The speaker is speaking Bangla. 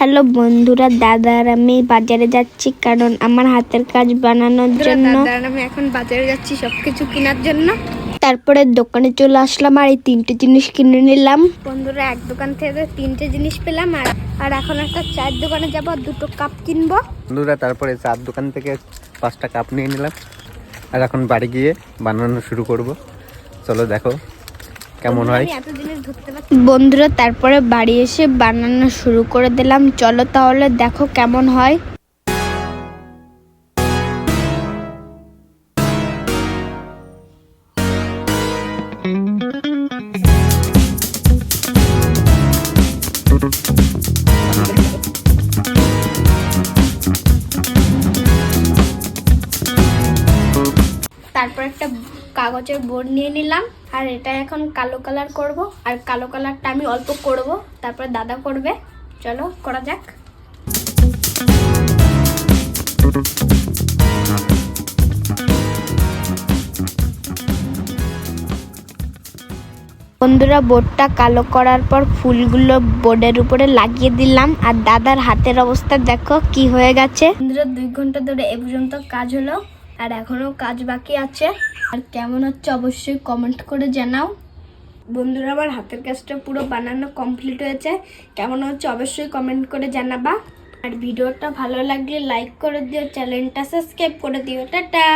হ্যালো বন্ধুরা, দাদা আর আমি বাজারে যাচ্ছি কারণ আমার হাতের কাজ বানানোর জন্য। আমি এখন বাজারে যাচ্ছি সবকিছু কেনার জন্য। তারপরে দোকানে চলে আসলাম আর এই 3টে জিনিস কিনে নিলাম। বন্ধুরা, এক দোকান থেকে 3টে জিনিস পেলাম আর এখন একটা চায়ের দোকানে যাব, 2টো কাপ কিনবো। বন্ধুরা, তারপরে চার দোকান থেকে 5টা কাপ নিয়ে নিলাম আর এখন বাড়ি গিয়ে বানানো শুরু করব। চলো দেখো কেমন হয়। এত জিনিস ধরতে পারছি। বন্ধুরা, তারপরে বাড়ি এসে বানানো শুরু করে দিলাম। চলো তাহলে দেখো কেমন হয়। তারপর একটা কাগজের বোর্ড নিয়ে নিলাম আর এটা এখন কালো কালার করব। আর কালো কালারটা আমি অল্প করব, তারপর দাদা করবে। চলো করা যাক। বন্ধুরা, বোর্ডটা কালো করার পর ফুলগুলো বোর্ডের উপরে লাগিয়ে দিলাম আর দাদার হাতের অবস্থা দেখো কি হয়ে গেছে। বন্ধুরা, 2 ঘন্টা ধরে এ পর্যন্ত কাজ হলো আর এখনো কাজ বাকি আছে। আর কেমন হচ্ছে অবশ্যই কমেন্ট করে জানাও। বন্ধুরা, আমার হাতের কাজটা পুরো বানানো কমপ্লিট হয়েছে। কেমন হচ্ছে অবশ্যই কমেন্ট করে জানাবা। আর ভিডিওটা ভালো লাগলে লাইক করে দিও, চ্যানেলটা সাবস্ক্রাইব করে দিও। টাটা।